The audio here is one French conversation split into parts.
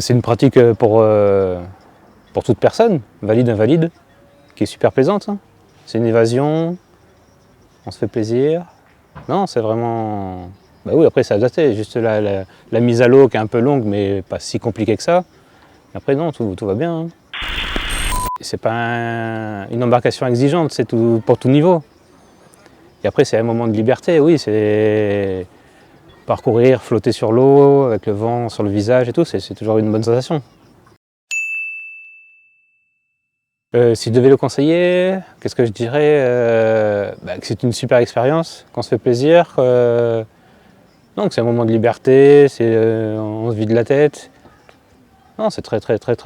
C'est une pratique pour toute personne, valide, invalide, qui est super plaisante. Hein. C'est une évasion, on se fait plaisir. Non, c'est vraiment... Bah oui, après c'est adapté, juste la mise à l'eau qui est un peu longue, mais pas si compliquée que ça. Après non, tout va bien. Hein. C'est pas une embarcation exigeante, c'est pour tout niveau. Et après c'est un moment de liberté, oui, c'est parcourir, flotter sur l'eau, avec le vent sur le visage et tout, c'est toujours une bonne sensation. Si je devais le conseiller, qu'est-ce que je dirais que c'est une super expérience, qu'on se fait plaisir, donc c'est un moment de liberté, on se vide la tête. Non, c'est très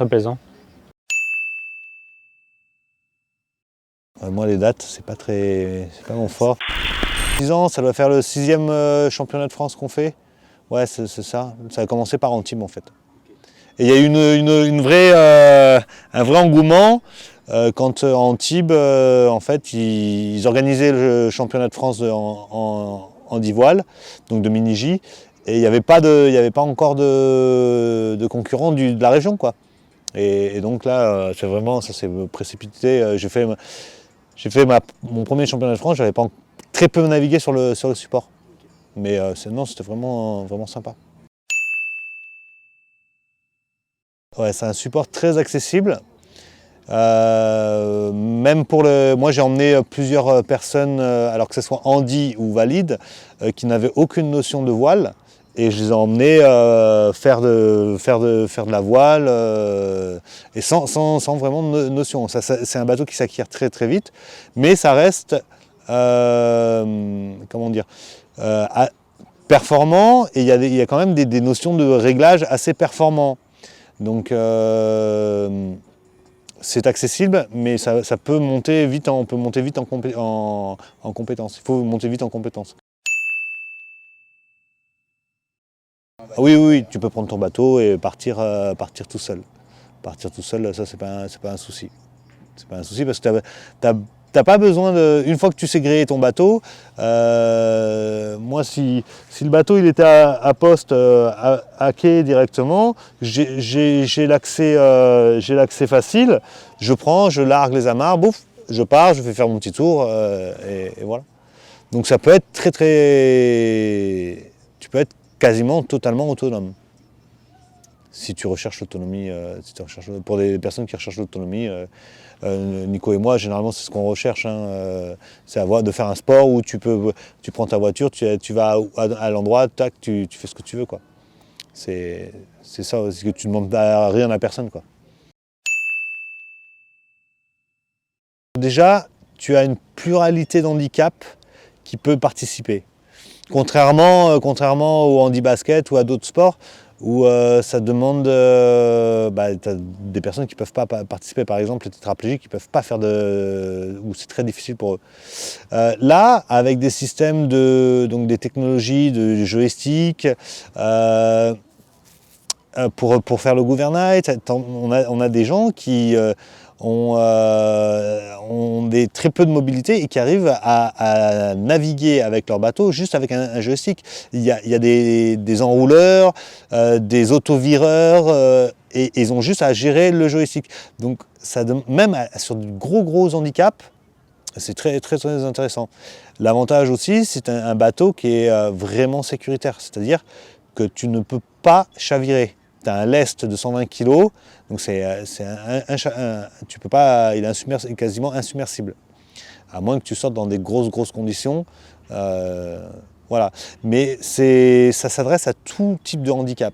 plaisant. Moi les dates, c'est pas mon fort. 6 ans, ça doit faire le 6e championnat de France qu'on fait. Ouais, c'est ça. Ça a commencé par Antibes en fait. Et il y a eu un vrai engouement quand Antibes, en fait, ils organisaient le championnat de France en handi-voile, donc de mini-J, et il n'y avait pas encore de concurrents de la région, quoi. Et donc là, ça s'est précipité. J'ai fait mon premier championnat de France, j'avais pas très peu navigué sur le support. Mais non, c'était vraiment sympa. Ouais, c'est un support très accessible. Même moi j'ai emmené plusieurs personnes, alors que ce soit handi ou valide, qui n'avaient aucune notion de voile. Et je les ai emmenés faire de la voile et sans vraiment de notion. C'est un bateau qui s'acquiert très vite, mais ça reste comment dire, performant, et il y a quand même des notions de réglage assez performants. Donc c'est accessible, mais ça peut monter vite, on peut monter vite en compétence. Il faut monter vite en compétence. Oui, tu peux prendre ton bateau et partir tout seul. Partir tout seul, ça c'est pas un souci. C'est pas un souci parce que t'as pas besoin de... Une fois que tu sais gréer ton bateau, moi si le bateau il était à poste, à quai directement, j'ai l'accès facile, je largue les amarres, bouf, je pars, je fais faire mon petit tour et voilà. Donc ça peut être tu peux être quasiment totalement autonome. Si tu recherches l'autonomie, pour des personnes qui recherchent l'autonomie, Nico et moi, généralement, c'est ce qu'on recherche. Hein, c'est de faire un sport où tu prends ta voiture, tu vas à l'endroit, tac, tu fais ce que tu veux, quoi. C'est ça, c'est que tu ne demandes rien à personne, quoi. Déjà, tu as une pluralité d'handicaps qui peut participer. Contrairement au handi-basket ou à d'autres sports où ça demande t'as des personnes qui ne peuvent pas participer, par exemple les tétraplégiques qui ne peuvent pas faire où c'est très difficile pour eux. Là, avec des systèmes donc des technologies de joystick, pour faire le gouvernail, on a des gens qui ont très peu de mobilité et qui arrivent à naviguer avec leur bateau juste avec un joystick. Il y a des enrouleurs, des autovireurs, et ils ont juste à gérer le joystick. Donc même sur de gros handicaps, c'est très intéressant. L'avantage aussi, c'est un bateau qui est vraiment sécuritaire, c'est-à-dire que tu ne peux pas chavirer. Tu as un lest de 120 kg, donc tu peux pas, il est quasiment insubmersible. À moins que tu sortes dans des grosses conditions. Voilà. Mais ça s'adresse à tout type de handicap.